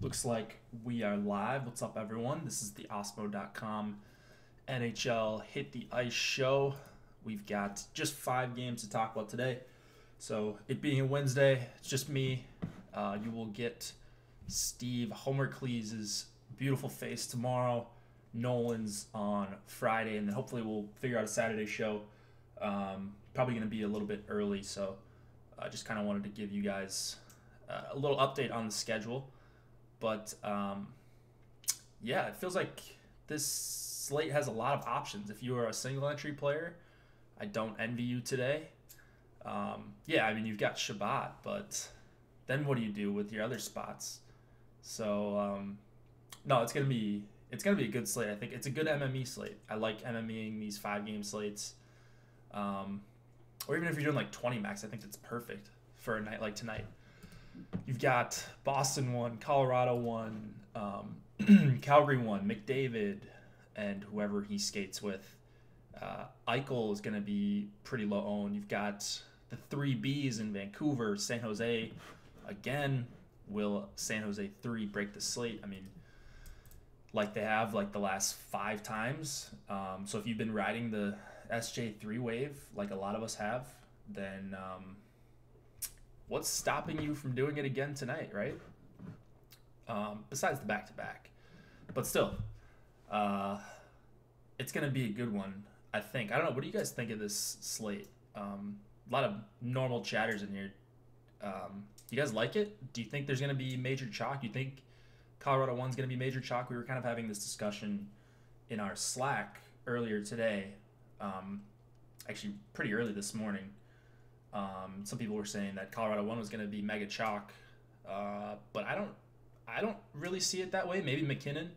Looks like we are live. What's up, everyone? This is the Osmo.com NHL Hit the Ice show. We've got just 5 games to talk about today. So, it being a Wednesday, it's just me. You will get Steve Homerclees' beautiful face tomorrow, Nolan's on Friday, and then hopefully we'll figure out a Saturday show. Probably going to be a little bit early, so I just kind of wanted to give you guys a little update on the schedule. But yeah, it feels like this slate has a lot of options. If you are a single entry player, I don't envy you today. Yeah, I mean, you've got Shabbat, but then what do you do with your other spots? So no, it's gonna be a good slate. I think it's a good MME slate. I like MMEing these 5-game slates. Or even if you're doing like 20 max, I think it's perfect for a night like tonight. You've got Boston 1, Colorado 1, Calgary 1, McDavid, and whoever he skates with. Eichel is going to be pretty low owned. You've got the 3 Bs in Vancouver, San Jose. Again, will San Jose 3 break the slate? I mean, like they have like the last 5 times. So if you've been riding the SJ3 wave, like a lot of us have, then what's stopping you from doing it again tonight, right? Besides the back-to-back. But still, it's going to be a good one, I think. I don't know. What do you guys think of this slate? A lot of normal chatters in here. Do you guys like it? Do you think there's going to be major chalk? Do you think Colorado 1's going to be major chalk? We were kind of having this discussion in our Slack earlier today. Actually, pretty early this morning. Some people were saying that Colorado 1 was going to be mega chalk, but I don't really see it that way. Maybe McKinnon,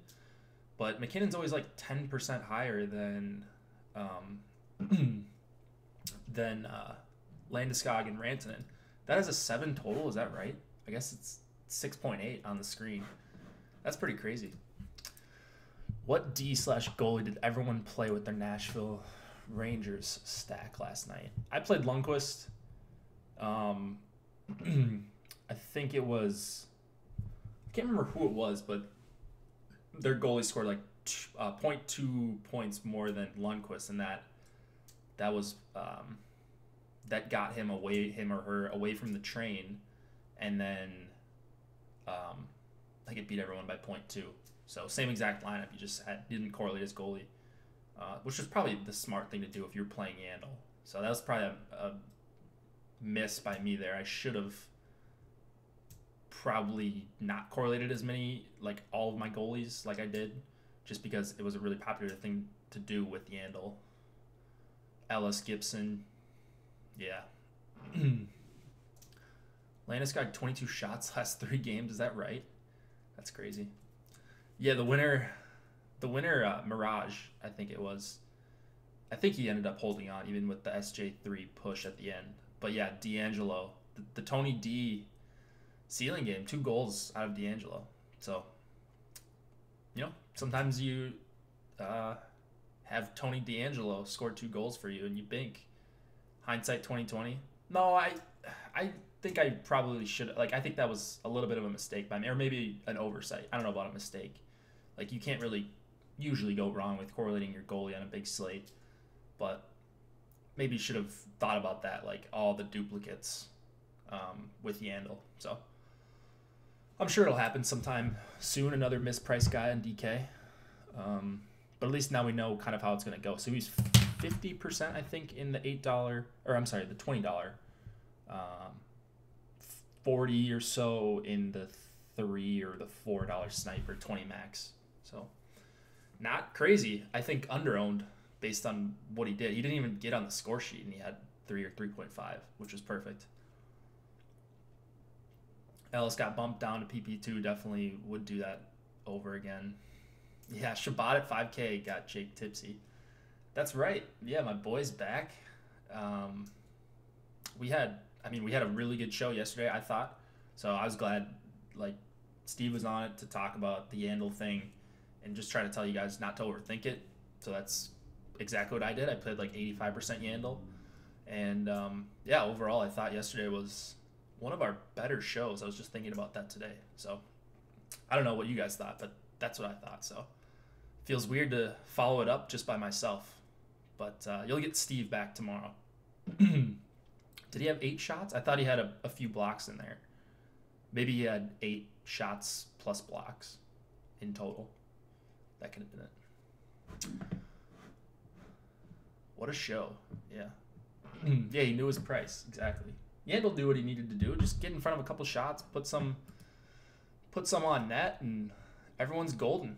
but McKinnon's always like 10% higher than Landeskog and Rantanen. That is a 7 total. Is that right? I guess it's 6.8 on the screen. That's pretty crazy. What D/goalie did everyone play with their Nashville Rangers stack last night? I played Lundqvist. I think it was, I can't remember who it was, but their goalie scored like 0.2 points more than Lundqvist, and that was that got him or her away from the train, and then like it beat everyone by 0.2. So same exact lineup, you just didn't correlate his goalie, which was probably the smart thing to do if you're playing Yandel. So that was probably a miss by me there. I should have probably not correlated as many, like all of my goalies like I did, just because it was a really popular thing to do with Yandel. Ellis, Gibson, yeah. Landis got 22 shots last 3 games. Is that right? That's crazy. Yeah, the winner, Mirage, I think it was. I think he ended up holding on even with the SJ3 push at the end. But yeah, D'Angelo, the Tony D ceiling game, 2 goals out of D'Angelo. So, sometimes you have Tony D'Angelo score 2 goals for you and you bink. Hindsight 2020. No, I think I probably should. Like, I think that was a little bit of a mistake by me, or maybe an oversight. I don't know about a mistake. Like, you can't really usually go wrong with correlating your goalie on a big slate, but maybe you should have thought about that, like all the duplicates with Yandel. So I'm sure it'll happen sometime soon. Another mispriced guy in DK, but at least now we know kind of how it's going to go. So he's 50%, I think, in the $8, or I'm sorry, the $20, 40 or so in the $3 or the $4 sniper 20 max. So not crazy. I think under-owned based on what he did. He didn't even get on the score sheet, and he had 3 or 3.5, which was perfect. Ellis got bumped down to PP2. Definitely would do that over again. Yeah, Shabbat at 5K got Jake tipsy. That's right. Yeah, my boy's back. We had a really good show yesterday, I thought. So I was glad, like, Steve was on it to talk about the Yandel thing and just try to tell you guys not to overthink it. So that's exactly what I did. I played like 85% Yandel. And yeah, overall, I thought yesterday was one of our better shows. I was just thinking about that today. So I don't know what you guys thought, but that's what I thought. So feels weird to follow it up just by myself. But you'll get Steve back tomorrow. Did he have 8 shots? I thought he had a few blocks in there. Maybe he had 8 shots plus blocks in total. That could have been it. What a show. Yeah. Yeah, he knew his price. Exactly. Yandel knew what he needed to do. Just get in front of a couple shots, put some on net, and everyone's golden.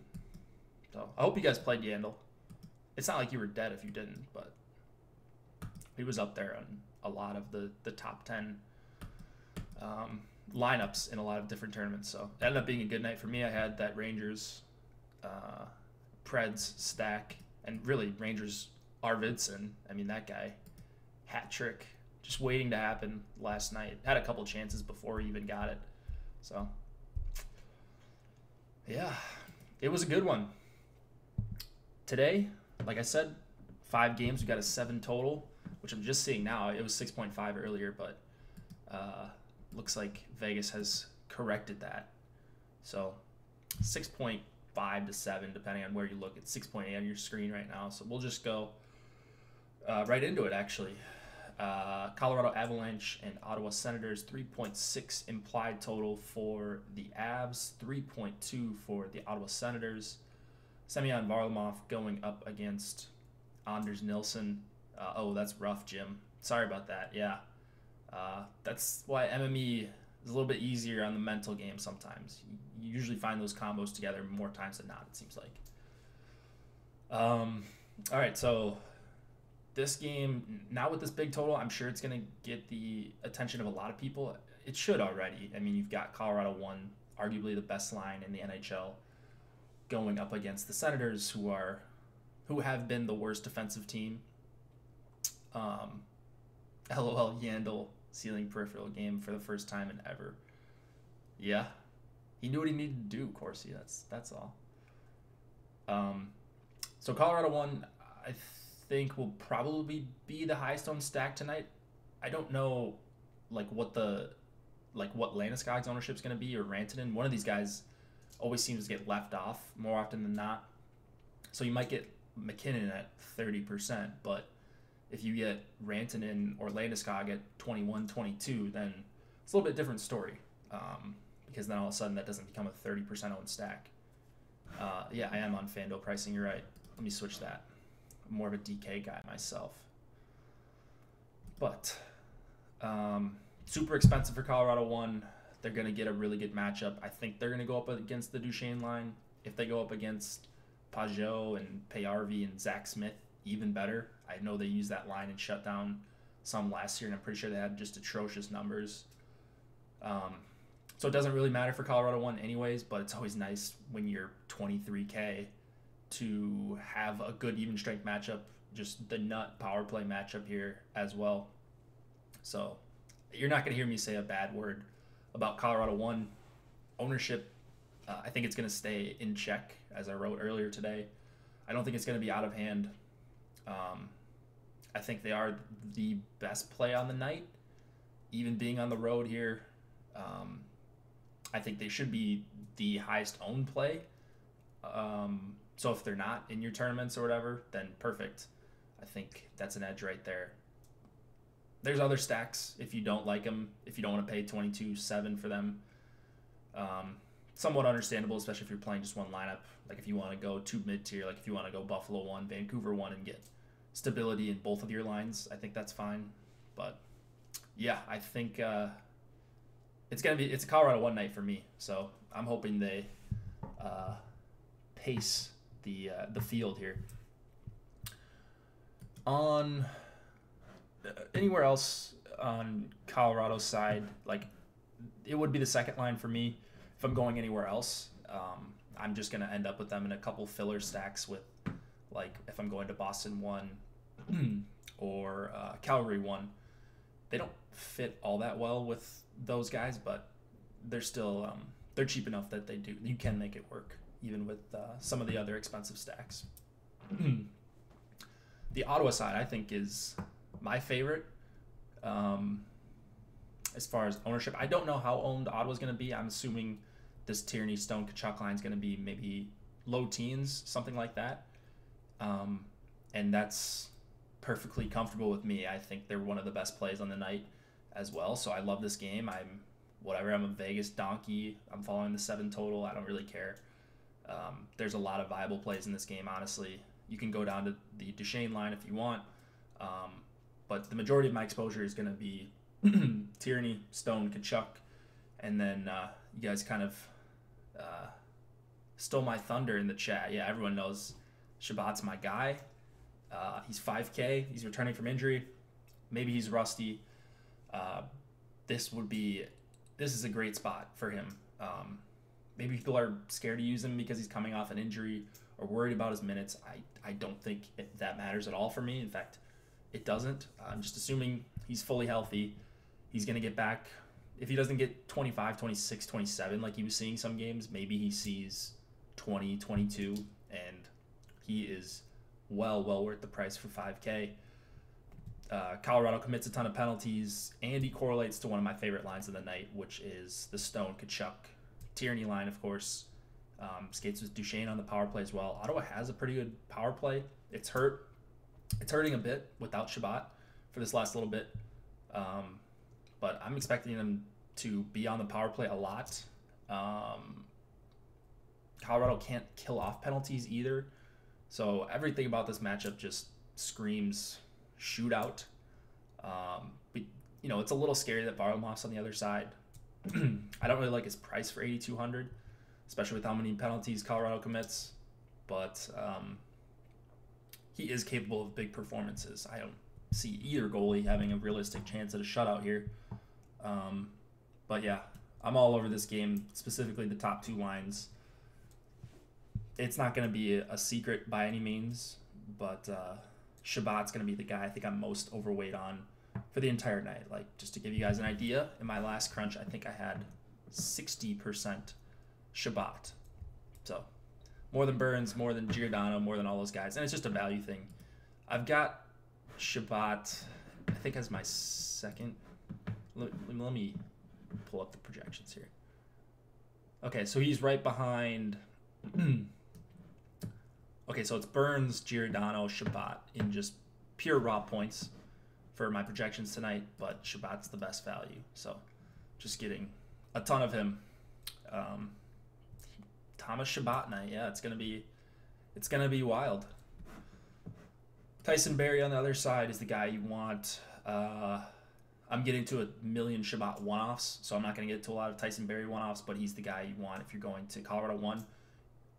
So I hope you guys played Yandel. It's not like you were dead if you didn't, but he was up there on a lot of the top 10 lineups in a lot of different tournaments. So it ended up being a good night for me. I had that Rangers Preds stack, and really Rangers Arvidsson. I mean, that guy, hat trick, just waiting to happen last night. Had a couple chances before he even got it. So yeah, it was a good one. Today, like I said, 5 games. We got a 7 total, which I'm just seeing now. It was 6.5 earlier, but looks like Vegas has corrected that. So 6.5 to 7, depending on where you look. It's 6.8 on your screen right now. So we'll just go right into it, actually. Colorado Avalanche and Ottawa Senators, 3.6 implied total for the Avs, 3.2 for the Ottawa Senators. Semyon Varlamov going up against Anders Nilsson. Oh, that's rough, Jim. Sorry about that. Yeah. That's why MME is a little bit easier on the mental game sometimes. You usually find those combos together more times than not, it seems like. All right, so this game, now with this big total, I'm sure it's going to get the attention of a lot of people. It should already. I mean, you've got Colorado 1, arguably the best line in the NHL, going up against the Senators, who have been the worst defensive team. LOL Yandel ceiling peripheral game for the first time in ever. Yeah, he knew what he needed to do, Corsi. That's all. So Colorado 1, I think, will probably be the highest owned stack tonight. I don't know what Landeskog's ownership is going to be, or Rantanen. One of these guys always seems to get left off more often than not. So you might get McKinnon at 30%, but if you get Rantanen or Landeskog at 21, 22, then it's a little bit different story, because then all of a sudden that doesn't become a 30% owned stack. Yeah, I am on FanDuel pricing. You're right. Let me switch that. I'm more of a DK guy myself. But super expensive for Colorado 1. They're going to get a really good matchup. I think they're going to go up against the Duchesne line. If they go up against Pajot and Payarvi and Zach Smith, even better. I know they used that line and shut down some last year, and I'm pretty sure they had just atrocious numbers. So it doesn't really matter for Colorado 1 anyways, but it's always nice when you're 23K to have a good even strength matchup, just the nut power play matchup here as well. So you're not going to hear me say a bad word about Colorado 1 ownership. I think it's going to stay in check, as I wrote earlier today. I don't think it's going to be out of hand. I think they are the best play on the night, even being on the road here. I think they should be the highest owned play. So if they're not in your tournaments or whatever, then perfect. I think that's an edge right there. There's other stacks if you don't like them, if you don't want to pay 22.7 for them. Somewhat understandable, especially if you're playing just one lineup. Like if you want to go 2 mid-tier, like if you want to go Buffalo 1, Vancouver 1, and get stability in both of your lines, I think that's fine. But yeah, I think it's a Colorado 1 night for me. So I'm hoping they pace the field here. On anywhere else on Colorado's side, like it would be the second line for me if I'm going anywhere else. I'm just going to end up with them in a couple filler stacks with, like, if I'm going to Boston 1 or Calgary 1. They don't fit all that well with those guys, but they're still they're cheap enough that you can make it work, even with some of the other expensive stacks. The Ottawa side, I think, is my favorite as far as ownership. I don't know how owned Ottawa's going to be. I'm assuming this Tierney, Stone, Kachuk line is going to be maybe low teens, something like that. And that's perfectly comfortable with me. I think they're one of the best plays on the night as well. So I love this game. I'm a Vegas donkey. I'm following the 7 total. I don't really care. There's a lot of viable plays in this game, honestly. You can go down to the Duchesne line if you want. But the majority of my exposure is going to be Tierney, Stone, Kachuk. And then you guys kind of stole my thunder in the chat. Yeah, everyone knows Shabbat's my guy. He's 5K. He's returning from injury. Maybe he's rusty. This is a great spot for him. Maybe people are scared to use him because he's coming off an injury or worried about his minutes. I don't think that matters at all for me. In fact, it doesn't. I'm just assuming he's fully healthy. He's going to get back. If he doesn't get 25, 26, 27 like he was seeing some games, maybe he sees 20, 22, and he is well worth the price for 5K. Colorado commits a ton of penalties, and he correlates to one of my favorite lines of the night, which is the Stone, Kachuk, Tierney line, of course. Skates with Duchesne on the power play as well. Ottawa has a pretty good power play. It's hurting a bit without Shabbat for this last little bit. But I'm expecting them to be on the power play a lot. Colorado can't kill off penalties either. So everything about this matchup just screams shootout. But, it's a little scary that Varlamov's on the other side. I don't really like his price for 8,200, especially with how many penalties Colorado commits. But he is capable of big performances. I don't see either goalie having a realistic chance at a shutout here. But yeah, I'm all over this game, specifically the top 2 lines. It's not going to be a secret by any means, but Shabbat's going to be the guy I think I'm most overweight on for the entire night. Like, just to give you guys an idea, in my last crunch, I think I had 60% Shabbat. So more than Burns, more than Giordano, more than all those guys. And it's just a value thing. I've got Shabbat, I think, as my second. Let me pull up the projections here. Okay, so he's right behind. Okay, so it's Burns, Giordano, Shabbat in just pure raw points for my projections tonight, but Shabbat's the best value. So just getting a ton of him. Thomas Shabbat night, yeah, it's gonna be wild. Tyson Barrie on the other side is the guy you want. I'm getting to a million Shabbat one-offs, so I'm not going to get to a lot of Tyson Barrie one-offs, but he's the guy you want if you're going to Colorado 1.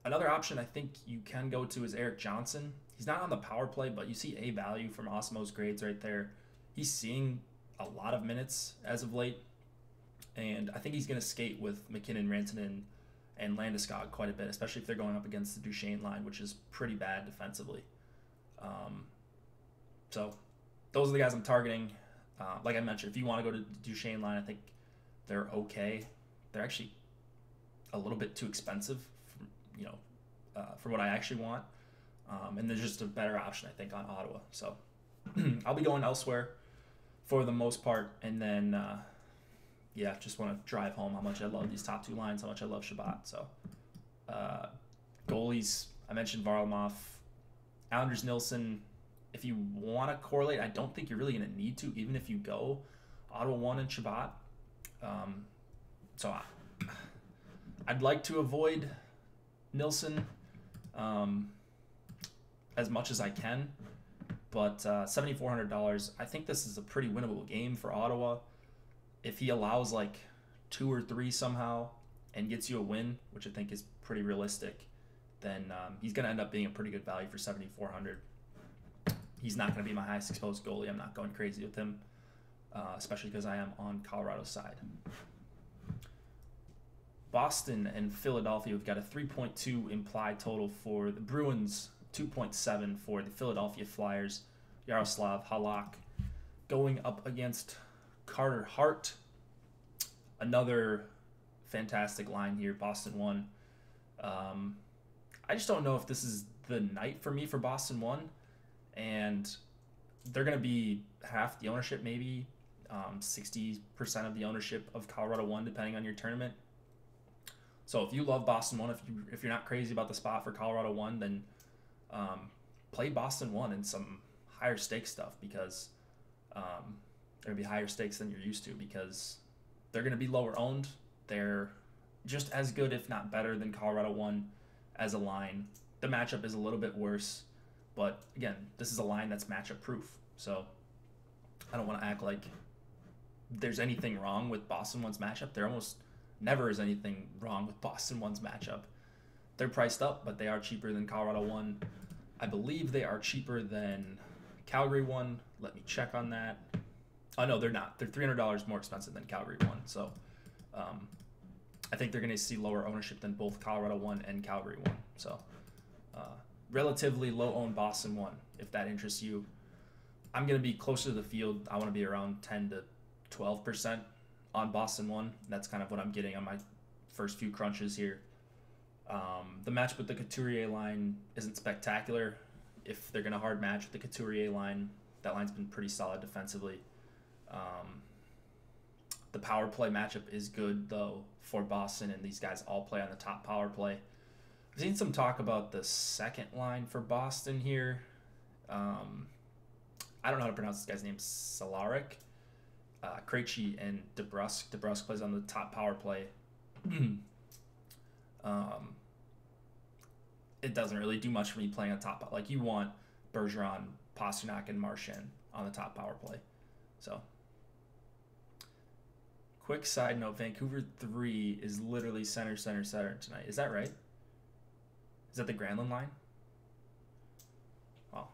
Another option I think you can go to is Eric Johnson. He's not on the power play, but you see a value from Osmo's grades right there. He's seeing a lot of minutes as of late, and I think he's going to skate with McKinnon, Rantanen, and Landeskog quite a bit, especially if they're going up against the Duchesne line, which is pretty bad defensively. So those are the guys I'm targeting. Like I mentioned, if you want to go to the Duchesne line, I think they're okay. They're actually a little bit too expensive, for what I actually want. And there's just a better option, I think, on Ottawa. So I'll be going elsewhere for the most part. And then, just want to drive home how much I love these top 2 lines, how much I love Shabbat. So goalies, I mentioned Varlamov, Anders Nilsson. If you want to correlate, I don't think you're really going to need to, even if you go Ottawa 1 and Shabbat. So I'd like to avoid Nilsson as much as I can, but $7,400, I think this is a pretty winnable game for Ottawa. If he allows like 2 or 3 somehow and gets you a win, which I think is pretty realistic, then he's going to end up being a pretty good value for $7,400. He's not going to be my highest exposed goalie. I'm not going crazy with him, especially because I am on Colorado's side. Boston and Philadelphia, we've got a 3.2 implied total for the Bruins, 2.7 for the Philadelphia Flyers. Yaroslav Halak going up against Carter Hart. Another fantastic line here. Boston 1. I just don't know if this is the night for me for Boston 1. And they're going to be half the ownership, maybe 60% of the ownership of Colorado 1, depending on your tournament. So if you love Boston 1, if you're not crazy about the spot for Colorado 1, then play Boston 1 in some higher stakes stuff, because there'll be higher stakes than you're used to, because they're going to be lower owned. They're just as good, if not better, than Colorado 1 as a line. The matchup is a little bit worse, but again, this is a line that's matchup proof. So I don't want to act like there's anything wrong with Boston 1's matchup. There almost never is anything wrong with Boston 1's matchup. They're priced up, but they are cheaper than Colorado 1. I believe they are cheaper than Calgary 1. Let me check on that. Oh, no, they're not. They're $300 more expensive than Calgary 1. So I think they're going to see lower ownership than both Colorado 1 and Calgary 1. So relatively low-owned Boston 1, if that interests you. I'm going to be closer to the field. I want to be around 10 to 12% on Boston 1. That's kind of what I'm getting on my first few crunches here. The match with the Couturier line isn't spectacular. If they're going to hard match with the Couturier line, that line's been pretty solid defensively. The power play matchup is good, though, for Boston, and these guys all play on the top power play. I've seen some talk about the second line for Boston here. I don't know how to pronounce this guy's name. Cehlarik, Krejci, and DeBrusk. DeBrusk plays on the top power play. It doesn't really do much for me playing on top. Like, you want Bergeron, Pastrnak, and Marchand on the top power play. So, quick side note, Vancouver 3 is literally center tonight. Is that right? Is that the Granlund line? Oh.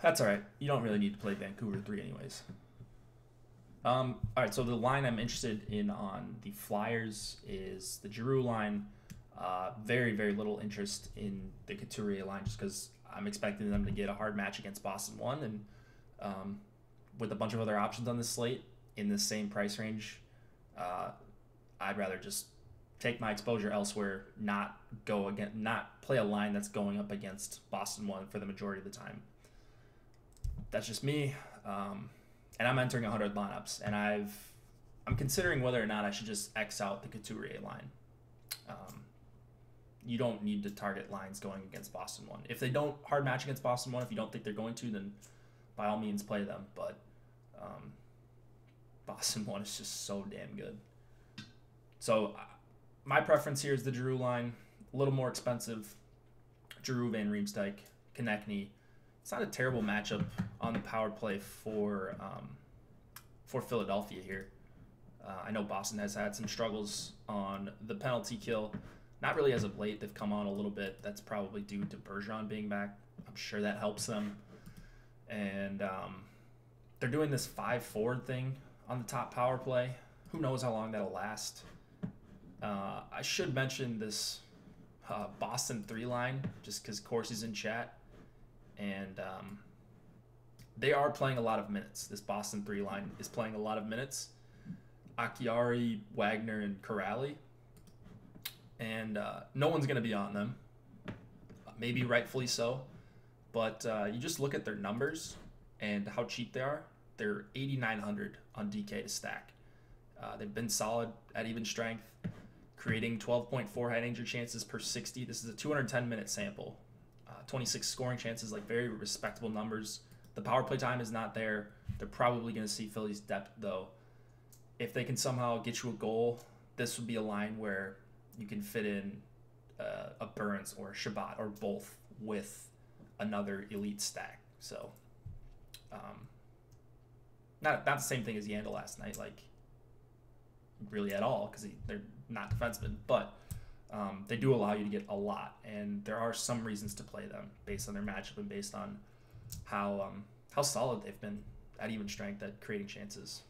That's all right. You don't really need to play Vancouver 3 anyways. All right, so the line I'm interested in on the Flyers is the Giroux line. Very, very little interest in the Couturier line, just because I'm expecting them to get a hard match against Boston 1, and with a bunch of other options on this slate in the same price range, I'd rather just take my exposure elsewhere, not play a line that's going up against Boston 1 for the majority of the time. That's just me. And I'm entering 100 lineups, and I'm considering whether or not I should just X out the Couturier line. You don't need to target lines going against Boston 1. If they don't hard match against Boston 1, if you don't think they're going to, then by all means play them. But Boston 1 is just so damn good. So my preference here is the Giroux line. A little more expensive. Giroux, Van Riemsdyk, Konechny. It's not a terrible matchup on the power play for Philadelphia here. I know Boston has had some struggles on the penalty kill. Not really as of late. They've come on a little bit. That's probably due to Bergeron being back. I'm sure that helps them. And they're doing this 5-forward thing on the top power play. Who knows how long that'll last. I should mention this Boston 3 line, just because Corsi's in chat. And they are playing a lot of minutes. This Boston 3 line is playing a lot of minutes. Acciari, Wagner, and Corrali. And no one's going to be on them. Maybe rightfully so. But you just look at their numbers and how cheap they are. They're 8,900 on DK to stack. They've been solid at even strength, creating 12.4 high danger chances per 60. This is a 210-minute sample. 26 scoring chances, like very respectable numbers. The power play time is not there. They're probably going to see Philly's depth, though. If they can somehow get you a goal, this would be a line where you can fit in a Burns or a Shabbat or both with another elite stack. So, not the same thing as Yandel last night, like really at all, because they're not defensemen, but they do allow you to get a lot, and there are some reasons to play them based on their matchup and based on how solid they've been at even strength at creating chances.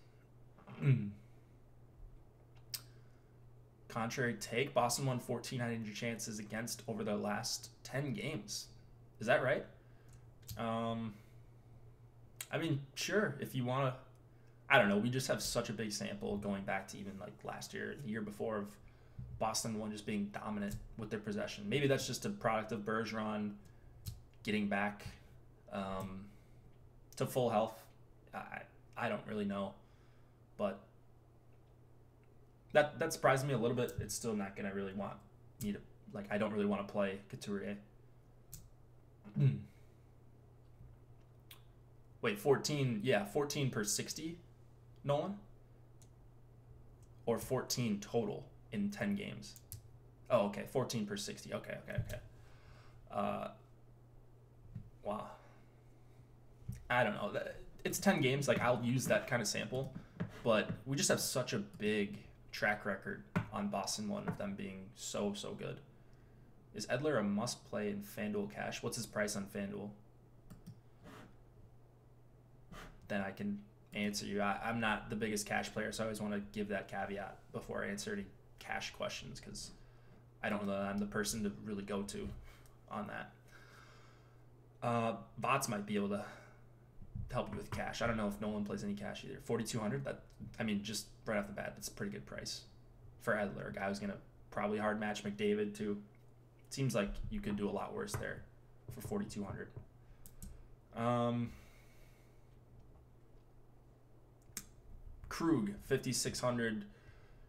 Contrary take, Boston won 14 high danger chances against over their last 10 games. Is that right? I mean, sure, if you want to. I don't know. We just have such a big sample going back to even like last year, the year before, of Boston 1 just being dominant with their possession. Maybe that's just a product of Bergeron getting back to full health. I don't really know. But That surprised me a little bit. It's still not gonna really want me to like. I don't really want to play Couturier. Wait, 14. Yeah, 14 per 60, Nolan, or 14 total in 10 games. Oh, okay, 14 per 60. Okay. Wow. I don't know. It's 10 games. Like, I'll use that kind of sample, but we just have such a big track record on Boston 1 of them being so good. Is Edler a must play in FanDuel Cash? What's his price on FanDuel? Then I can answer you. I'm not the biggest cash player, so I always want to give that caveat before I answer any cash questions, because I don't know that I'm the person to really go to on that. Bots might be able to help you with cash. I don't know if Nolan plays any cash either. 4,200. Just right off the bat, that's a pretty good price for Edler, a guy who's gonna probably hard match McDavid too. Seems like you could do a lot worse there for 4,200. Krug, 5,600.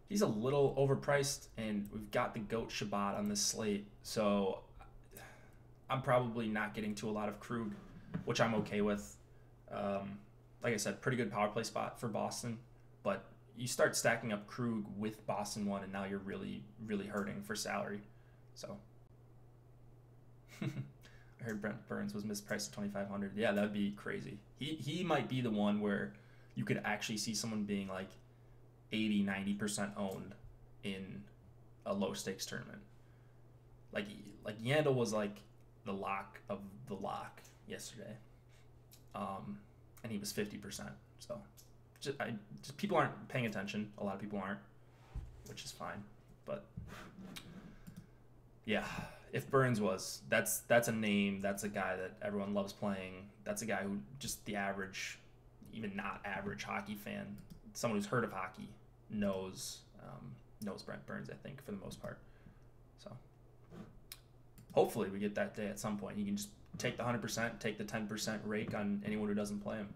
He's a little overpriced, and we've got the GOAT Shabbat on this slate, so I'm probably not getting to a lot of Krug, which I'm okay with. Like I said, pretty good power play spot for Boston, but you start stacking up Krug with Boston 1, and now you're really hurting for salary. So I heard Brent Burns was mispriced at 2,500. Yeah, that'd be crazy. He might be the one where you could actually see someone being like 80-90% owned in a low stakes tournament. Like Yandel was like the lock of the lock yesterday, and he was 50%. So just people aren't paying attention. A lot of people aren't, which is fine. But yeah, if Burns was, that's a name. That's a guy that everyone loves playing. That's a guy who just the average, even not average hockey fan, someone who's heard of hockey knows Brent Burns, I think, for the most part. So hopefully we get that day at some point. You can just take the 100%, take the 10% rake on anyone who doesn't play him.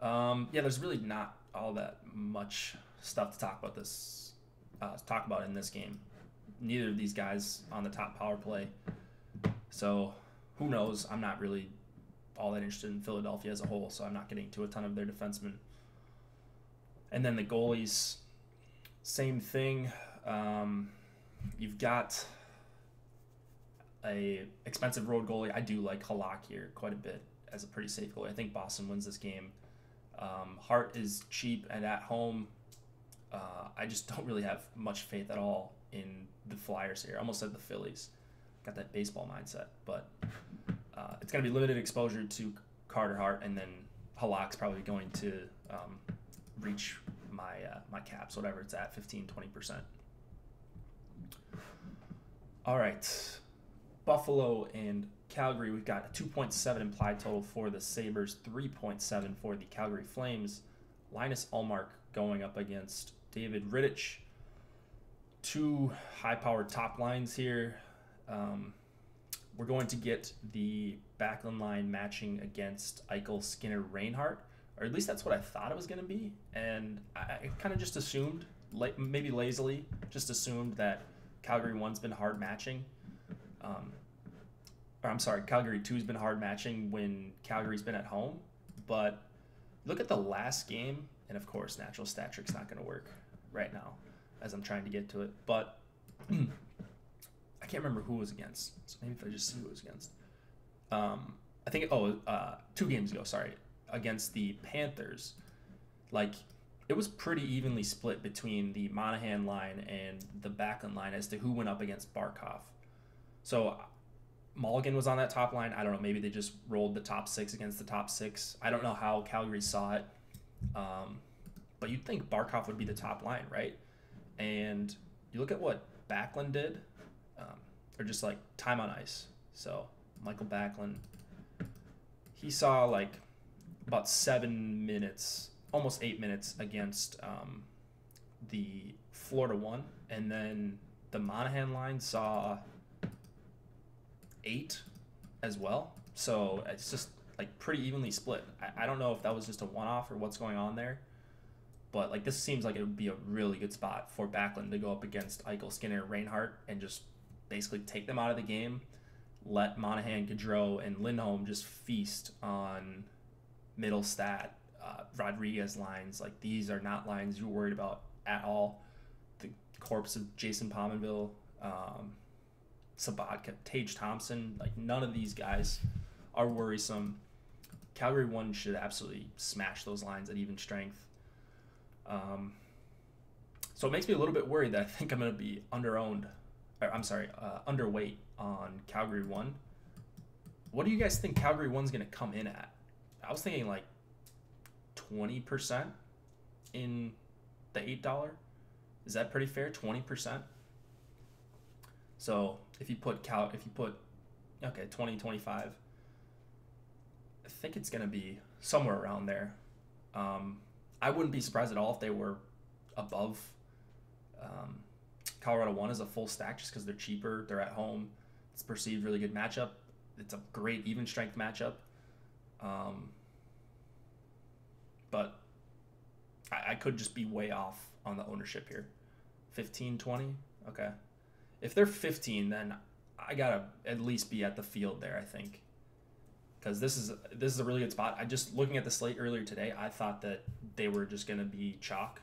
Yeah, there's really not all that much stuff to talk about in this game. Neither of these guys on the top power play. So who knows? I'm not really all that interested in Philadelphia as a whole, so I'm not getting to a ton of their defensemen. And then the goalies, same thing. You've got a expensive road goalie. I do like Halak here quite a bit as a pretty safe goalie. I think Boston wins this game. Hart is cheap and at home. I just don't really have much faith at all in the Flyers here. I almost said the Phillies. Got that baseball mindset, but it's going to be limited exposure to Carter Hart, and then Halak's probably going to reach my caps, whatever it's at, 15-20%. All right, Buffalo and Calgary. We've got a 2.7 implied total for the Sabres, 3.7 for the Calgary Flames. Linus Ullmark going up against David Rittich. Two high-powered top lines here. We're going to get the Backlund line matching against Eichel, Skinner, Reinhart, or at least that's what I thought it was going to be. And I kind of just assumed, maybe lazily, just assumed that Calgary 1's been hard matching. Calgary 2's been hard matching when Calgary's been at home. But look at the last game, and of course, natural stat trick's not going to work right now as I'm trying to get to it. But I can't remember who it was against. So maybe if I just see who it was against. I think, 2 games ago, against the Panthers. Like, it was pretty evenly split between the Monahan line and the Backlund line as to who went up against Barkov. So Mulligan was on that top line. I don't know. Maybe they just rolled the top 6 against the top 6. I don't know how Calgary saw it. But you'd think Barkov would be the top line, right? And you look at what Backlund did, or just like time on ice. So Michael Backlund, he saw like about 7 minutes, almost 8 minutes against the Florida 1, and then the Monahan line saw 8 as well. So it's just like pretty evenly split. I don't know if that was just a one-off or what's going on there, But like this seems like it would be a really good spot for Backlund to go up against Eichel, Skinner, Reinhart, and just basically take them out of the game. Let Monahan, Gaudreau, and Lindholm just feast on Middlestat, Rodriguez lines. Like these are not lines you're worried about at all. The corpse of Jason Pominville, Sabatka, Tage Thompson, like none of these guys are worrisome. Calgary 1 should absolutely smash those lines at even strength. So it makes me a little bit worried that I think I'm going to be underweight on Calgary 1. What do you guys think Calgary 1's going to come in at? I was thinking like 20% in the $8. Is that pretty fair? 20%? So if you put 20, 25, I think it's going to be somewhere around there. I wouldn't be surprised at all if they were above Colorado 1 as a full stack just because they're cheaper. They're at home. It's a perceived really good matchup. It's a great even strength matchup. But I could just be way off on the ownership here. 15, 20? Okay. If they're 15, then I got to at least be at the field there, I think. Because this is a really good spot. I just, looking at the slate earlier today, I thought that they were just going to be chalk.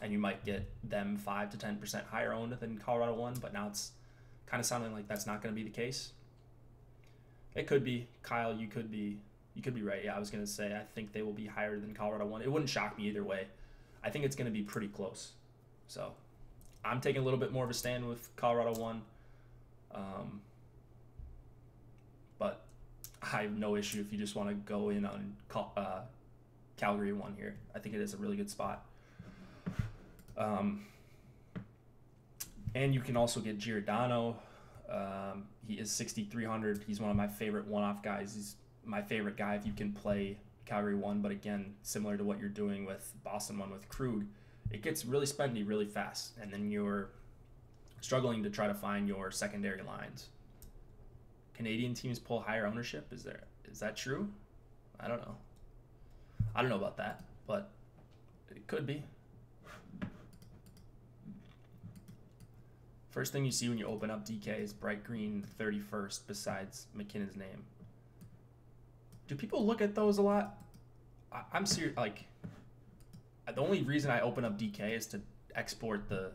And you might get them 5 to 10% higher owned than Colorado 1, but now it's kind of sounding like that's not going to be the case. It could be. Kyle, you could be right. Yeah, I was going to say I think they will be higher than Colorado 1. It wouldn't shock me either way. I think it's going to be pretty close. So I'm taking a little bit more of a stand with Colorado 1. But I have no issue if you just want to go in on Calgary 1 here. I think it is a really good spot. And you can also get Giordano. He is 6,300. He's one of my favorite one-off guys. He's my favorite guy if you can play Calgary 1. But again, similar to what you're doing with Boston 1 with Krug, it gets really spendy really fast. And then you're struggling to try to find your secondary lines. Canadian teams pull higher ownership. Is that true? I don't know. I don't know about that, but it could be. First thing you see when you open up DK is bright green 31st besides McKinnon's name. Do people look at those a lot? I'm serious. Like, the only reason I open up DK is to export the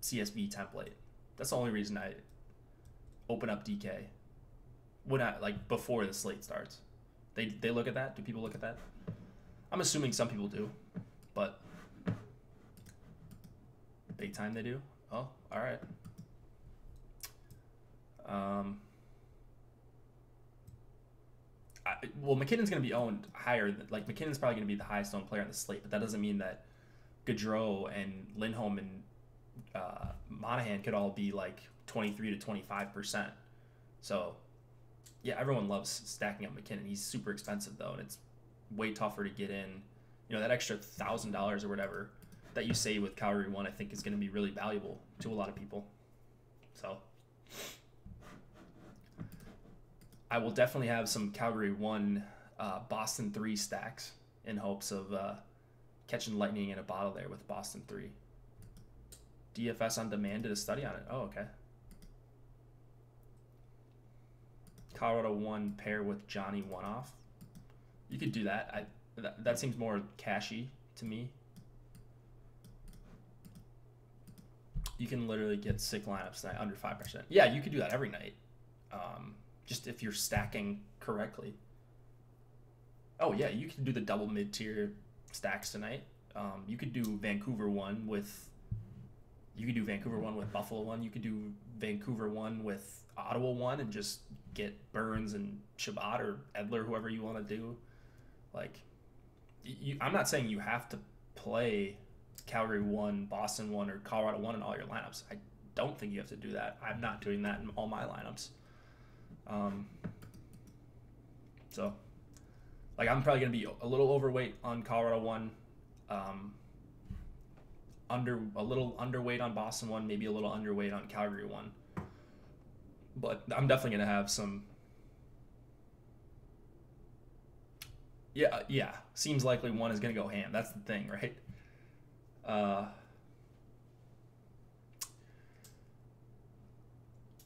CSV template. That's the only reason I open up DK when before the slate starts. They look at that. Do people look at that? I'm assuming some people do, but big time they do. Oh, all right. Well, McKinnon's going to be owned higher. McKinnon's probably going to be the highest owned player on the slate, but that doesn't mean that Gaudreau and Lindholm and Monahan could all be like 23 to 25%. So, yeah, everyone loves stacking up McKinnon. He's super expensive, though, and it's way tougher to get in. You know, that extra $1,000 or whatever that you save with Calgary 1, I think is going to be really valuable to a lot of people. So, I will definitely have some Calgary 1 Boston 3 stacks in hopes of catching lightning in a bottle there with Boston 3. DFS on demand, did a study on it. Oh, okay. Colorado 1 pair with Johnny 1-off. You could do that. That seems more cashy to me. You can literally get sick lineups tonight under 5%. Yeah, you could do that every night. Just if you're stacking correctly. Oh yeah, you can do the double mid-tier stacks tonight. You could do Vancouver 1 with Buffalo 1. You could do Vancouver 1 with Ottawa 1 and just get Burns and Shabbat or Edler, whoever you want to do. Like, I'm not saying you have to play Calgary 1, Boston 1, or Colorado 1 in all your lineups. I don't think you have to do that. I'm not doing that in all my lineups. So, I'm probably going to be a little overweight on Colorado 1, a little underweight on Boston 1, maybe a little underweight on Calgary 1. But I'm definitely going to have some. Yeah. Seems likely one is going to go ham. That's the thing, right? Uh,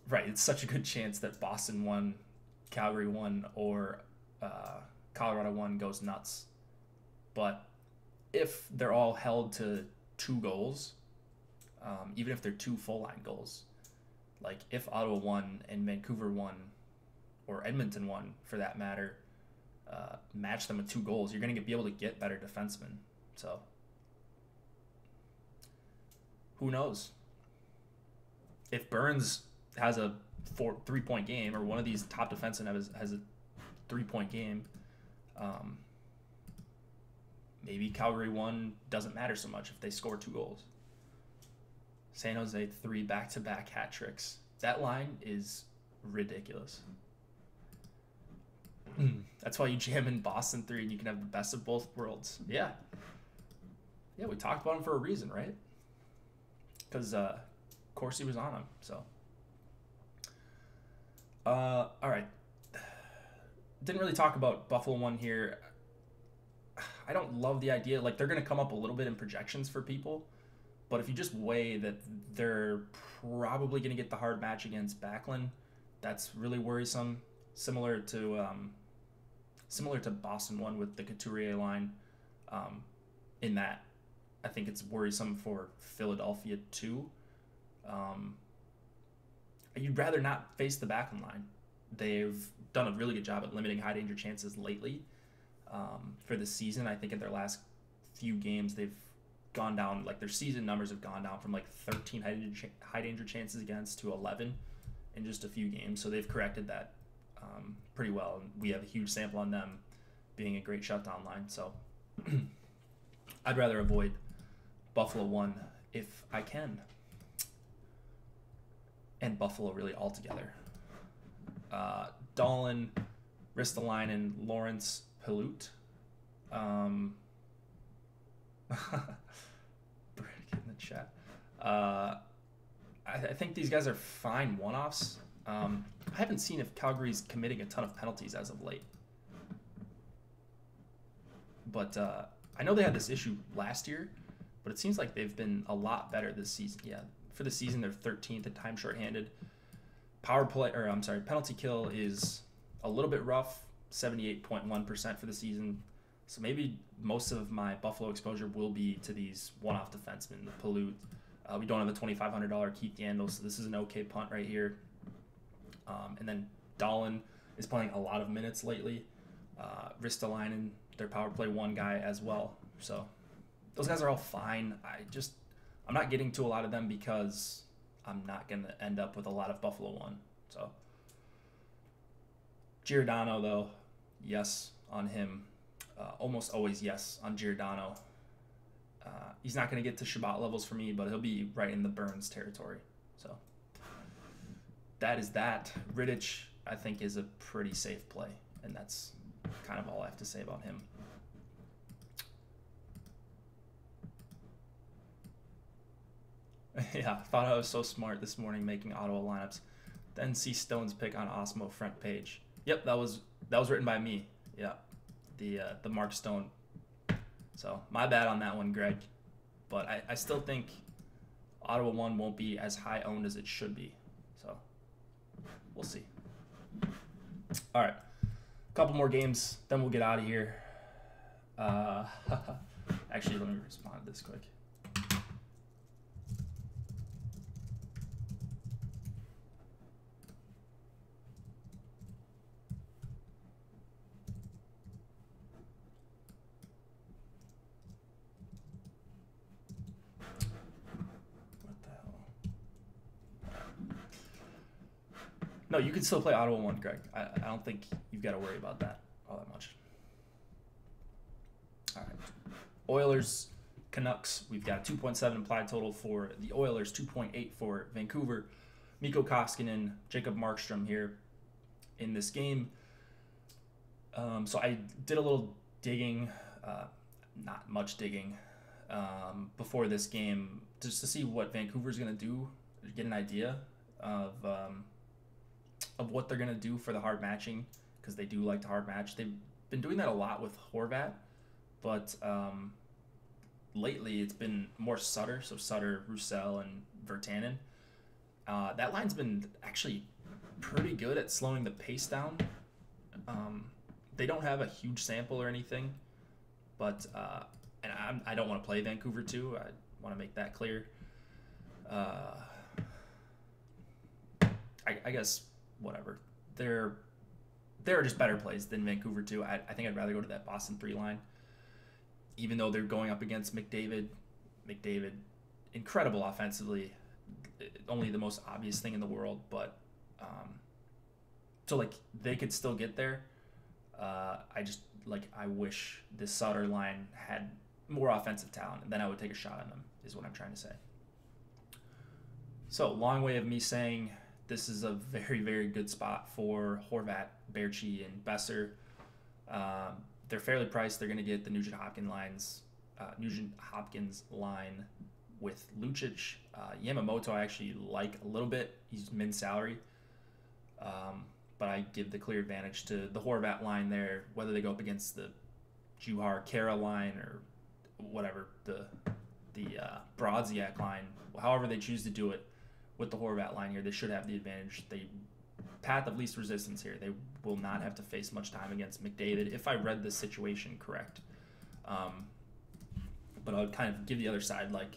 right. It's such a good chance that Boston won, Calgary won, or Colorado won goes nuts. But if they're all held to 2 goals, even if they're 2 full line goals, like if Ottawa won and Vancouver won, or Edmonton won for that matter, match them with 2 goals, you're going to be able to get better defensemen. So who knows? If Burns has a 3-point game, or one of these top defensemen has a 3-point game, maybe Calgary 1 doesn't matter so much if they score 2 goals. San Jose 3 back-to-back hat tricks. That line is ridiculous. That's why you jam in Boston 3 and you can have the best of both worlds. Yeah, we talked about him for a reason, right? Because Corsi was on him. So, all right. Didn't really talk about Buffalo 1 here. I don't love the idea. Like, they're going to come up a little bit in projections for people. But if you just weigh that they're probably going to get the hard match against Backlund, that's really worrisome. Similar to Boston 1 with the Couturier line, in that I think it's worrisome for Philadelphia too. You'd rather not face the Backlund line. They've done a really good job at limiting high danger chances lately. For the season, I think in their last few games they've gone down, like their season numbers have gone down from like 13 high danger chances against to 11 in just a few games. So they've corrected that pretty well, and we have a huge sample on them being a great shutdown line. So I'd rather avoid Buffalo 1 if I can, and Buffalo really altogether. Dahlin, Ristolainen, Lawrence, Pilut. Get in the chat. I think these guys are fine one-offs. I haven't seen if Calgary's committing a ton of penalties as of late. But I know they had this issue last year, but it seems like they've been a lot better this season. Yeah, for the season, they're 13th at time shorthanded. Penalty kill is a little bit rough, 78.1% for the season. So maybe most of my Buffalo exposure will be to these one-off defensemen, the Pilut. We don't have the $2,500 Keith Yandel, so this is an okay punt right here. And then Dahlin is playing a lot of minutes lately. Ristolainen, their power play 1 guy as well. So those guys are all fine. I'm not getting to a lot of them because I'm not going to end up with a lot of Buffalo 1. So Giordano, though, yes on him. Almost always yes on Giordano. He's not going to get to Shabbat levels for me, but he'll be right in the Burns territory. So that is that. Rittich, I think, is a pretty safe play, and that's kind of all I have to say about him. Yeah, I thought I was so smart this morning making Ottawa lineups. Then see Stone's pick on Osmo front page. Yep, that was written by me. Yeah, the Mark Stone. So my bad on that one, Greg. But I still think Ottawa 1 won't be as high owned as it should be. So we'll see. All right, a couple more games, then we'll get out of here. Actually, let me respond to this quick. No, you can still play Ottawa 1, Greg. I don't think you've got to worry about that all that much. All right. Oilers, Canucks. We've got 2.7 implied total for the Oilers, 2.8 for Vancouver. Mikko Koskinen, Jacob Markstrom here in this game. So I did a little digging, not much digging, before this game just to see what Vancouver's going to do, get an idea of what they're going to do for the hard matching, because they do like to hard match. They've been doing that a lot with Horvat, but lately it's been more Sutter, so Sutter, Roussel, and Virtanen. That line's been actually pretty good at slowing the pace down. They don't have a huge sample or anything, but and I don't want to play Vancouver too. I want to make that clear. I guess whatever. There are just better plays than Vancouver too. I think I'd rather go to that Boston 3 line, even though they're going up against McDavid. McDavid, incredible offensively, only the most obvious thing in the world, but so like they could still get there. I wish this Sutter line had more offensive talent, and then I would take a shot on them, is what I'm trying to say. So, long way of me saying this is a very, very good spot for Horvat, Baertschi, and Besser. They're fairly priced. They're going to get the Nugent Hopkins line with Lucic. Yamamoto I actually like a little bit. He's min-salary. But I give the clear advantage to the Horvat line there, whether they go up against the Juhar-Kara line or whatever, the Brodziak line, however they choose to do it. With the Horvat line here, they should have the advantage. They path of least resistance here. They will not have to face much time against McDavid, if I read the situation correct. But I'll kind of give the other side. Like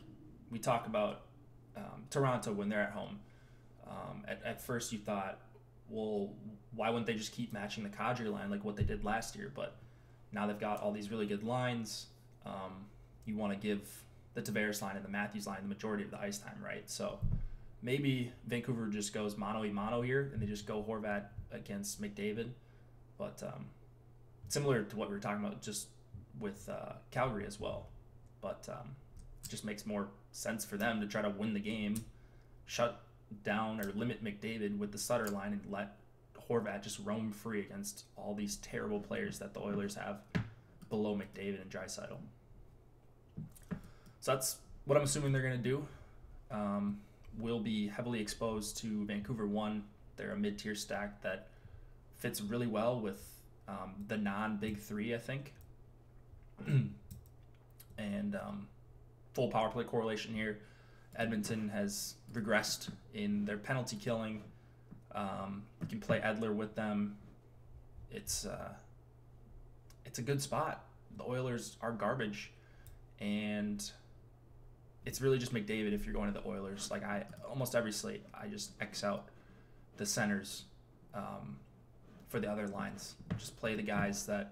we talk about Toronto when they're at home. At first you thought, well, why wouldn't they just keep matching the Kadri line like what they did last year? But now they've got all these really good lines. You want to give the Tavares line and the Matthews line the majority of the ice time, right? So maybe Vancouver just goes mano-a-mano here, and they just go Horvat against McDavid. But similar to what we were talking about just with Calgary as well. But it just makes more sense for them to try to win the game, shut down or limit McDavid with the Sutter line, and let Horvat just roam free against all these terrible players that the Oilers have below McDavid and Draisaitl. So that's what I'm assuming they're going to do. Will be heavily exposed to Vancouver 1. They're a mid-tier stack that fits really well with the non-big three, I think. And full power play correlation here. Edmonton has regressed in their penalty killing. You can play Edler with them. It's a good spot. The Oilers are garbage, and it's really just McDavid if you're going to the Oilers. Like almost every slate, I just X out the centers for the other lines. Just play the guys that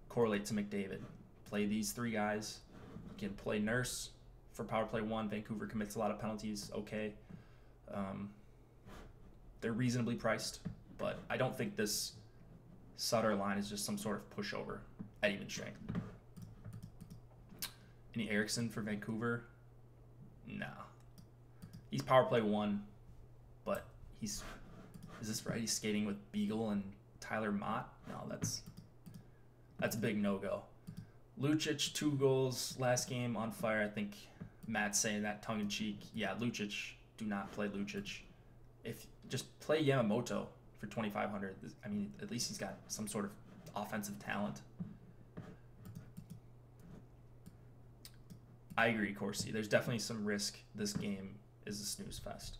correlate to McDavid. Play these 3 guys. You can play Nurse for power play 1. Vancouver commits a lot of penalties. Okay. They're reasonably priced, but I don't think this Sutter line is just some sort of pushover at even strength. Any Eriksson for Vancouver? No. He's power play 1, but is this right? He's skating with Beagle and Tyler Mott? No, that's a big no-go. Lucic, 2 goals last game on fire. I think Matt's saying that tongue-in-cheek. Yeah, Lucic, do not play Lucic. If just play Yamamoto for 2,500. I mean, at least he's got some sort of offensive talent. I agree, Corsi. There's definitely some risk. This game is a snooze fest.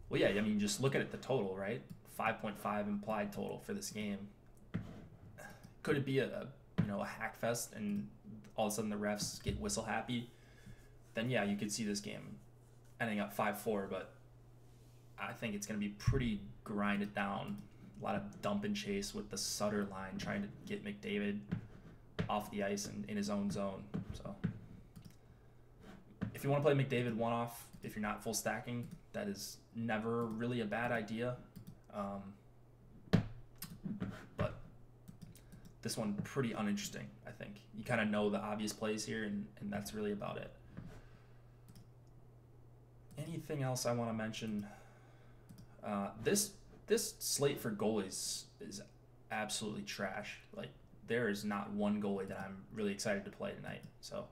Well, yeah, I mean, just look at it, the total, right? 5.5 implied total for this game. Could it be a hack fest and all of a sudden the refs get whistle happy? Then yeah, you could see this game ending up 5-4, but I think it's going to be pretty grinded down. A lot of dump and chase with the Sutter line trying to get McDavid off the ice and in his own zone. So if you want to play McDavid one-off, if you're not full stacking, that is never really a bad idea. But this one, pretty uninteresting, I think. You kind of know the obvious plays here, and that's really about it. Anything else I want to mention? This slate for goalies is absolutely trash. Like, there is not one goalie that I'm really excited to play tonight. So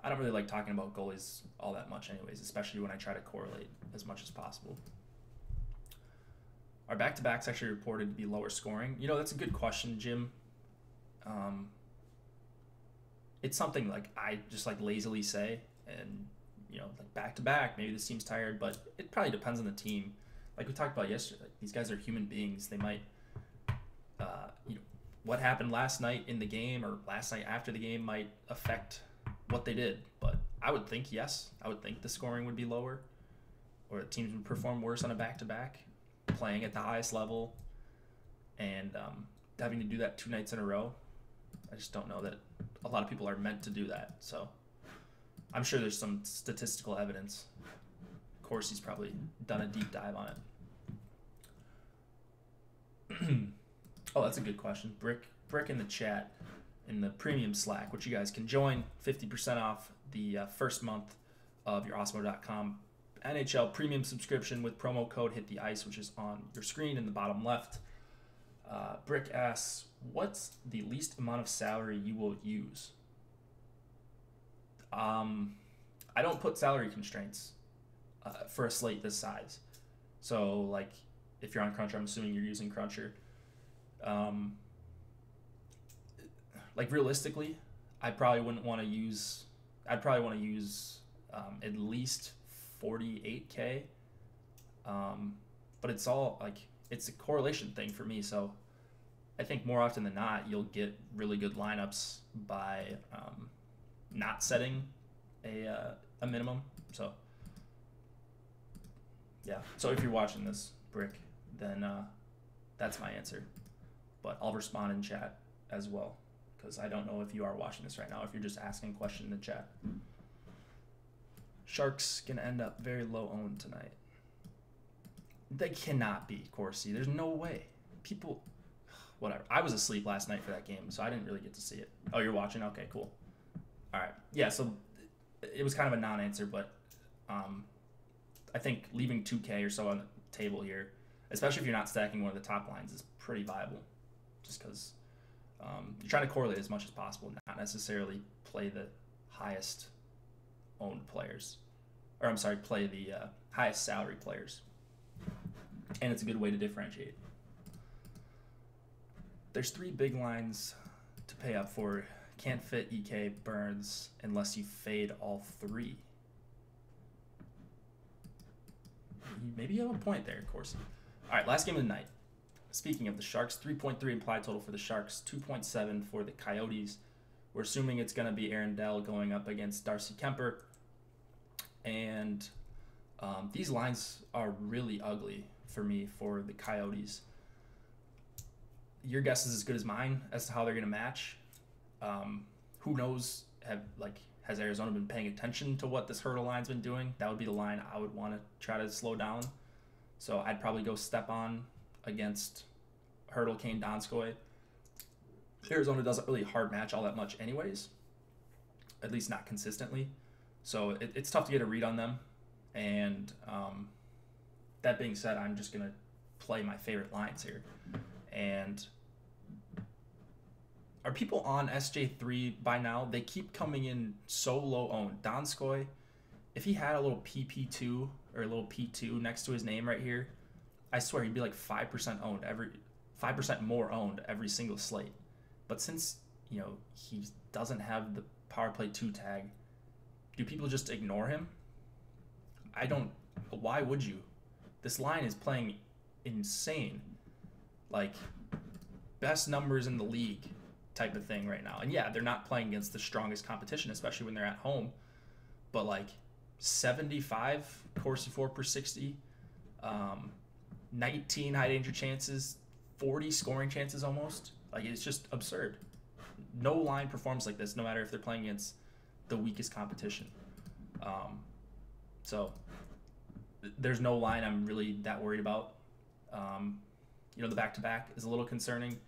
I don't really like talking about goalies all that much anyways, especially when I try to correlate as much as possible. Our back-to-backs actually reported to be lower scoring. That's a good question, Jim. It's something like I just like lazily say, and like back to back, maybe this team's tired, but it probably depends on the team. Like we talked about yesterday, like these guys are human beings. They might, what happened last night in the game or last night after the game might affect what they did. But I would think, yes, I would think the scoring would be lower, or the teams would perform worse on a back-to-back, playing at the highest level, and having to do that 2 nights in a row. I just don't know that a lot of people are meant to do that. So I'm sure there's some statistical evidence. Of course, he's probably done a deep dive on it. Oh, that's a good question. Brick in the chat, in the premium Slack, which you guys can join, 50% off the first month of your Osmo.com NHL premium subscription with promo code Hit the Ice, which is on your screen in the bottom left. Brick asks, what's the least amount of salary you will use? I don't put salary constraints for a slate this size. So, like, if you're on Cruncher, I'm assuming you're using Cruncher. Like, realistically, I'd probably want to use at least 48K. But it's all, like, it's a correlation thing for me. So I think more often than not, you'll get really good lineups by not setting a minimum. So yeah. So if you're watching this, Brick, then that's my answer. But I'll respond in chat as well, because I don't know if you are watching this right now, if you're just asking a question in the chat. Sharks gonna end up very low owned tonight. They cannot be, Corsi. There's no way. People, whatever. I was asleep last night for that game, so I didn't really get to see it. Oh, you're watching? Okay, cool. All right. Yeah, so it was kind of a non-answer, but I think leaving 2K or so on the table here, especially if you're not stacking one of the top lines, is pretty viable, just because you're trying to correlate as much as possible, not necessarily play the highest owned players, or I'm sorry, play the highest salary players. And it's a good way to differentiate. There's 3 big lines to pay up for. Can't fit EK, Burns, unless you fade all 3. Maybe you have a point there, of course. All right, last game of the night. Speaking of the Sharks, 3.3 implied total for the Sharks, 2.7 for the Coyotes. We're assuming it's going to be Aaron Dell going up against Darcy Kemper. And these lines are really ugly for me for the Coyotes. Your guess is as good as mine as to how they're going to match. Who knows? Has Arizona been paying attention to what this Hurdle line's been doing? That would be the line I would want to try to slow down. So I'd probably go step on against Hurdle, Kane, Donskoy. Arizona doesn't really hard match all that much anyways, at least not consistently. So it's tough to get a read on them. And that being said, I'm just going to play my favorite lines here. And are people on SJ3 by now? They keep coming in so low owned. Donskoy, if he had a little PP2 or a little P2 next to his name right here, I swear he'd be like 5% owned, 5% more owned every single slate. But since, he doesn't have the power play 2 tag, do people just ignore him? Why would you? This line is playing insane. Like, best numbers in the league type of thing right now. And yeah, they're not playing against the strongest competition, especially when they're at home. But like 75 Corsi 4 per 60, 19 high danger chances, 40 scoring chances almost. Like, it's just absurd. No line performs like this, no matter if they're playing against the weakest competition. So there's no line I'm really that worried about. The back-to-back is a little concerning.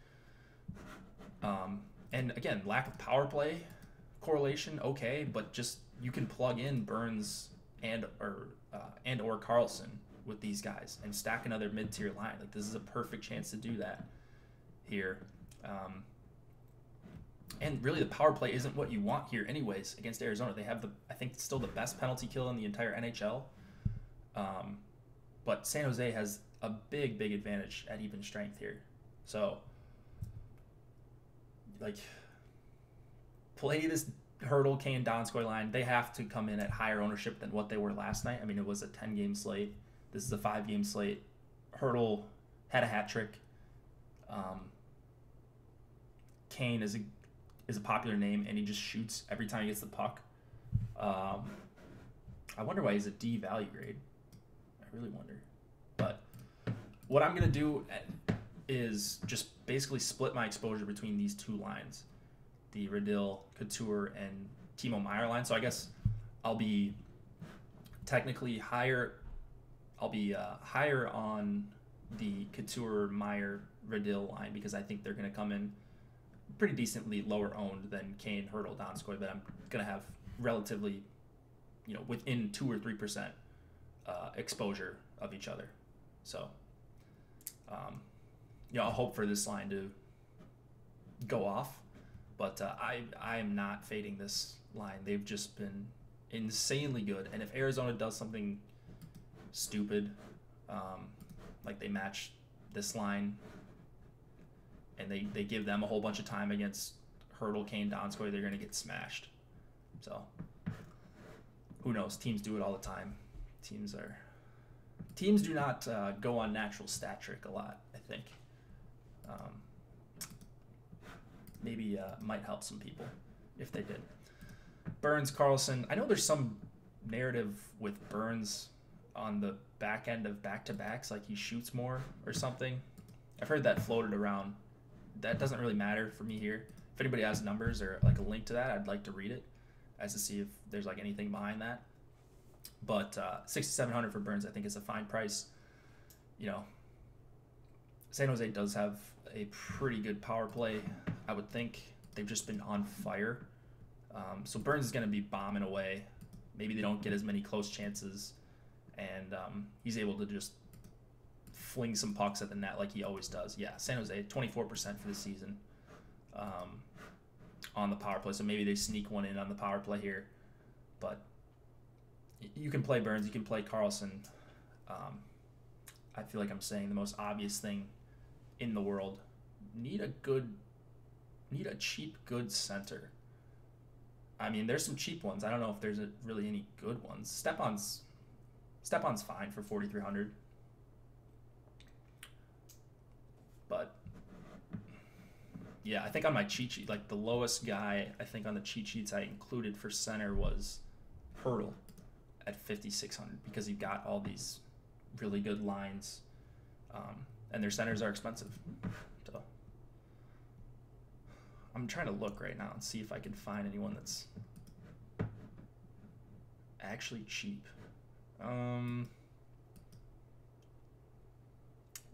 And again, lack of power play correlation, okay, but just you can plug in Burns and or Carlson with these guys and stack another mid-tier line. Like, this is a perfect chance to do that here. And really, the power play isn't what you want here anyways against Arizona. They have I think still the best penalty kill in the entire NHL. But San Jose has a big advantage at even strength here. So like play this Hurdle, Kane, Donskoy line. They have to come in at higher ownership than what they were last night. I mean, it was a 10-game slate. This is a 5-game slate. Hurdle had a hat trick. Kane is a popular name, and he just shoots every time he gets the puck. I wonder why he's a D value grade. I really wonder. But what I'm going to do is just basically split my exposure between these two lines, the Radill, Couture, and Timo Meier line. So I guess I'll be technically higher. I'll be higher on the Couture, Meier, Radill line because I think they're going to come in pretty decently lower owned than Kane, Hurdle, Donskoy, but I'm going to have relatively, within 2 or 3% exposure of each other. So, I'll hope for this line to go off, but I am not fading this line. They've just been insanely good, and if Arizona does something stupid, like they match this line and they give them a whole bunch of time against Hurdle, Kane, Donskoy, they're going to get smashed. So who knows? Teams do it all the time. Teams do not go on natural stat trick a lot, I think. Maybe might help some people if they did. Burns, Carlson. I know there's some narrative with Burns on the back end of back-to-backs, like he shoots more or something. I've heard that floated around. That doesn't really matter for me here. If anybody has numbers or like a link to that, I'd like to read it as to see if there's like anything behind that. But $6,700 for Burns, I think, is a fine price. San Jose does have a pretty good power play. I would think they've just been on fire. So Burns is going to be bombing away. Maybe they don't get as many close chances, and he's able to just fling some pucks at the net like he always does. Yeah, San Jose, 24% for the season on the power play. So maybe they sneak one in on the power play here. But you can play Burns, you can play Carlson. I feel like I'm saying the most obvious thing in the world. Need a cheap, good center. I mean, there's some cheap ones. I don't know if there's really any good ones. Stepan's fine for $4,300. But yeah, I think on my cheat sheet, like the lowest guy I think on the cheat sheets I included for center was Hurdle at $5,600 because he got all these really good lines, and their centers are expensive. So I'm trying to look right now and see if I can find anyone that's actually cheap.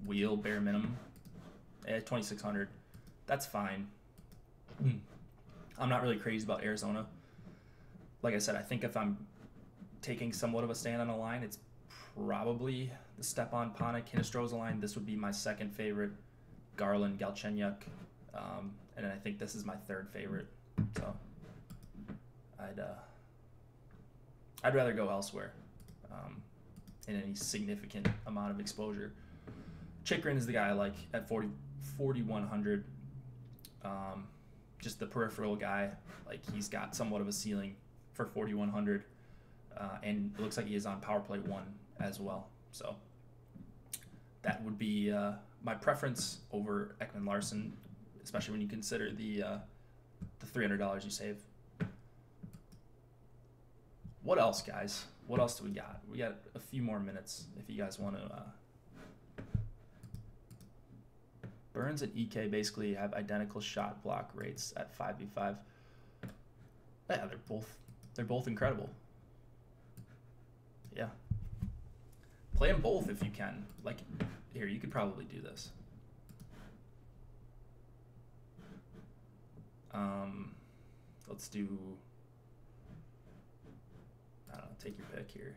Wheel bare minimum at $2,600. That's fine. I'm not really crazy about Arizona. Like I said, I think if I'm taking somewhat of a stand on a line, it's probably the Stepan, Panik, Hinostroza line. This would be my second favorite. Garland, Galchenyuk, and I think this is my third favorite. So I'd rather go elsewhere in any significant amount of exposure. Chychrun is the guy I like at 4,100. Just the peripheral guy. Like he's got somewhat of a ceiling for 4,100, and it looks like he is on power play 1 as well. So that would be my preference over Ekman Larson, especially when you consider the $300 you save. What else, guys? What else do we got? We got a few more minutes if you guys want to. Burns and EK basically have identical shot block rates at 5v5. Yeah, they're both incredible. Yeah. Play them both if you can. Like, here, you could probably do this. Let's do, I don't know, take your pick here.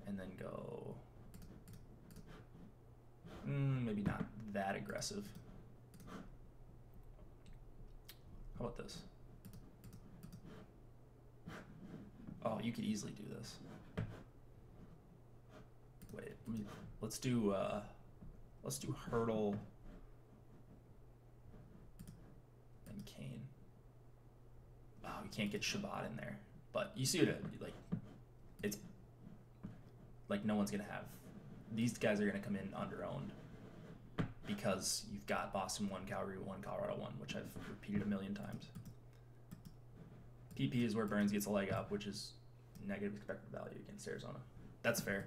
And then go, maybe not that aggressive. How about this? Oh, you could easily do this. Wait, let's do Hurdle. can't get Shabbat in there. But you see it, like, it's like no one's going to have. These guys are going to come in under-owned because you've got Boston 1, Calgary 1, Colorado 1, which I've repeated a million times. PP is where Burns gets a leg up, which is negative expected value against Arizona. That's fair.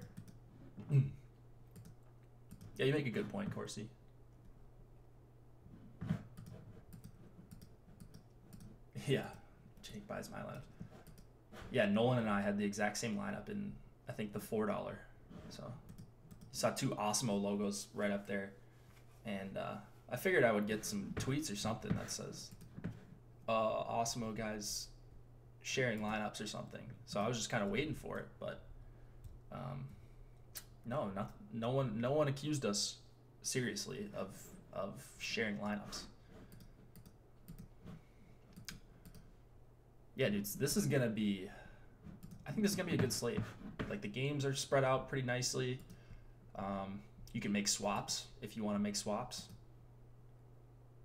Yeah, you make a good point, Corsi. Yeah, Jake buys my lineup. Yeah, Nolan and I had the exact same lineup in, I think, the $4. So, saw two Osmo logos right up there. And I figured I would get some tweets or something that says, Osmo guys sharing lineups or something. So I was just kind of waiting for it, but no one accused us seriously of sharing lineups. Yeah, dudes, this is gonna be. I think this is gonna be a good slate. Like the games are spread out pretty nicely. You can make swaps if you want to make swaps.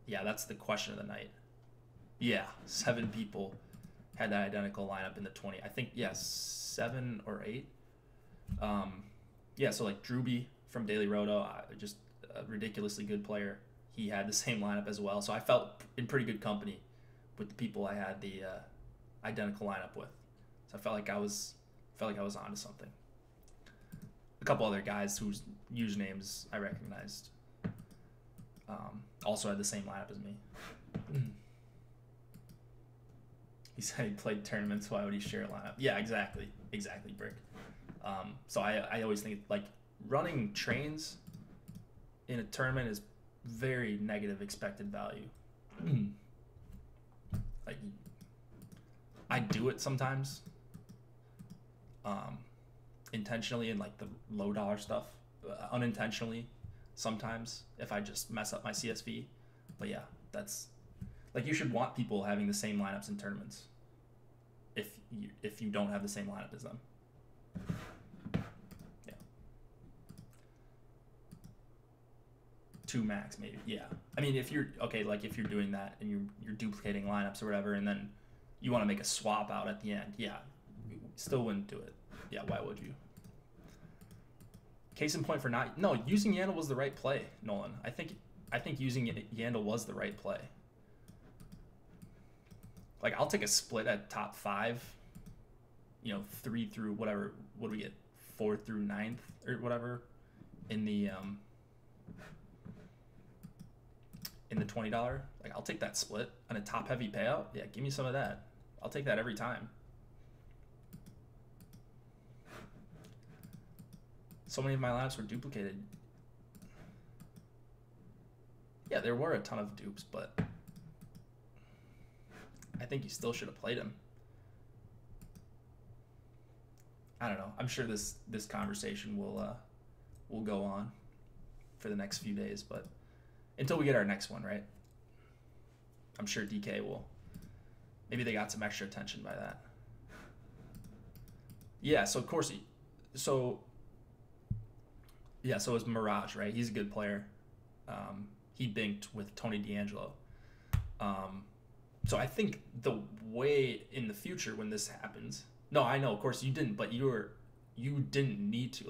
Yeah, that's the question of the night. Yeah, 7 people had that identical lineup in the 20. I think, yes, 7 or 8. Yeah, so like Drewby from Daily Roto, just a ridiculously good player. He had the same lineup as well. So I felt in pretty good company with the people I had the identical lineup with. So I felt like I was onto something. A couple other guys whose usernames I recognized also had the same lineup as me. He said he played tournaments. Why would he share a lineup? Yeah, exactly, Brick. So I always think like running trains in a tournament is very negative expected value. Like I do it sometimes, intentionally in like the low dollar stuff, unintentionally sometimes if I just mess up my CSV. But yeah, that's like you should want people having the same lineups in tournaments if you don't have the same lineup as them. Yeah. 2 max maybe. Yeah. I mean if you're doing that and you're duplicating lineups or whatever and then you want to make a swap out at the end, yeah. Still wouldn't do it. Yeah, why would you? Case in point for not using Yandle was the right play, Nolan. I think using Yandle was the right play. Like I'll take a split at top 5, 3 through whatever. What do we get? 4 through 9th or whatever in the $20. Like I'll take that split on a top heavy payout. Yeah, give me some of that. I'll take that every time. So many of my lineups were duplicated. Yeah, there were a ton of dupes, but I think you still should have played him. I don't know. I'm sure this conversation will go on for the next few days, but until we get our next one, right? I'm sure DK will. Maybe they got some extra attention by that. Yeah, so of course so it's Mirage, right? He's a good player. He binked with Tony DeAngelo. So I think the way in the future when this happens, no, I know, of course you didn't, but you didn't need to,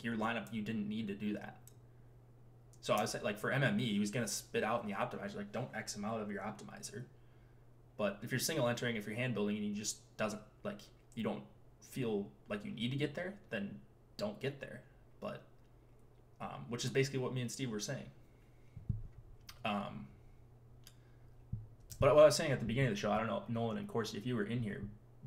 your lineup, you didn't need to do that. So I was like, for MME, he was going to spit out in the optimizer, like don't X him out of your optimizer. But if you're single entering, if you're hand building and you just doesn't, you don't feel like you need to get there, then don't get there. But, which is basically what me and Steve were saying. But what I was saying at the beginning of the show, I don't know, Nolan and Corsi, if you were in here,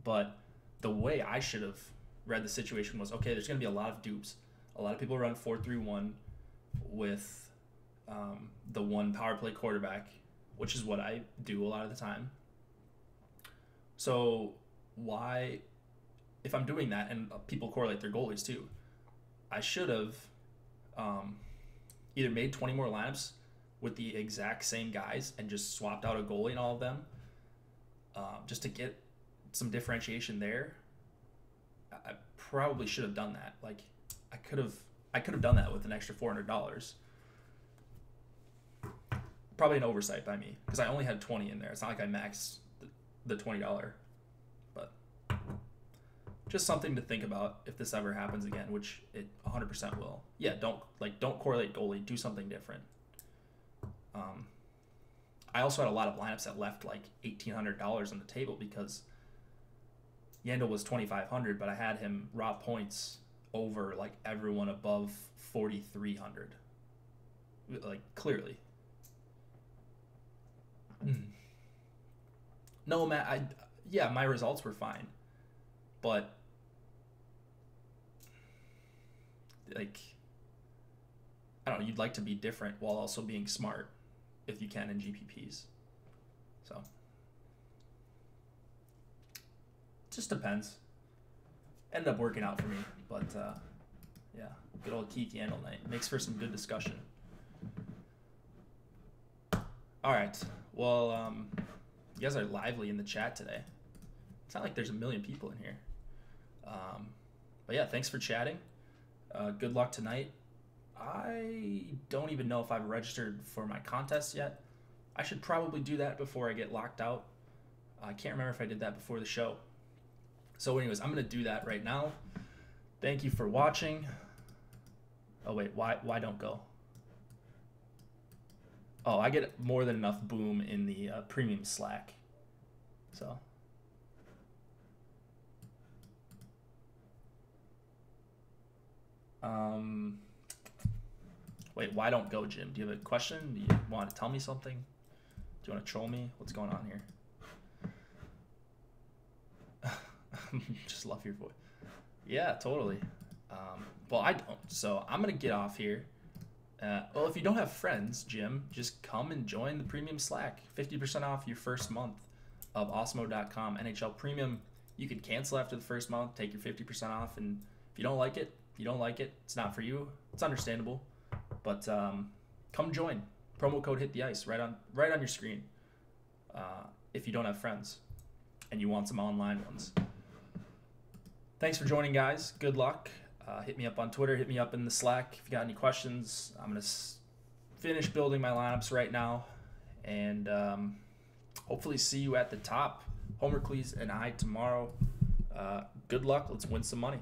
but the way I should have read the situation was, okay, there's going to be a lot of dupes. A lot of people run 4-3-1 with the one power play quarterback, which is what I do a lot of the time. So why, if I'm doing that and people correlate their goalies too, I should have either made 20 more lineups with the exact same guys and just swapped out a goalie in all of them, just to get some differentiation there. I probably should have done that. Like I could have done that with an extra $400. probably an oversight by me because I only had 20 in there. It's not like I maxed the $20, but just something to think about if this ever happens again, which it 100% will. Yeah, don't correlate goalie. Do something different. I also had a lot of lineups that left like $1,800 on the table because Yandel was $2,500, but I had him raw points over like everyone above 4,300. Like clearly. No, Matt. My results were fine, but like I don't know. You'd like to be different while also being smart, if you can in GPPs. So just depends. Ended up working out for me, but yeah, good old Keith Yandel night makes for some good discussion. All right, well, you guys are lively in the chat today. It's not like there's a million people in here, but yeah, thanks for chatting. Good luck tonight. I don't even know if I've registered for my contest yet. I should probably do that before I get locked out. I can't remember if I did that before the show. So anyways, I'm going to do that right now. Thank you for watching. Oh, wait, why don't go? Oh, I get more than enough boom in the premium Slack. So. Wait, why don't go, Jim? Do you have a question? Do you want to tell me something? Do you want to troll me? What's going on here? Just love your voice. Yeah, totally. Well, I don't, so I'm going to get off here. Well, if you don't have friends, Jim, just come and join the premium Slack. 50% off your first month of Osmo.com NHL Premium. You can cancel after the first month, take your 50% off, and if you don't like it, you don't like it. It's not for you. It's understandable. But come join. Promo code Hit the Ice right on your screen. If you don't have friends and you want some online ones. Thanks for joining, guys. Good luck. Hit me up on Twitter. Hit me up in the Slack if you got any questions. I'm gonna finish building my lineups right now, and hopefully see you at the top. Homer Cleese and I tomorrow. Good luck. Let's win some money.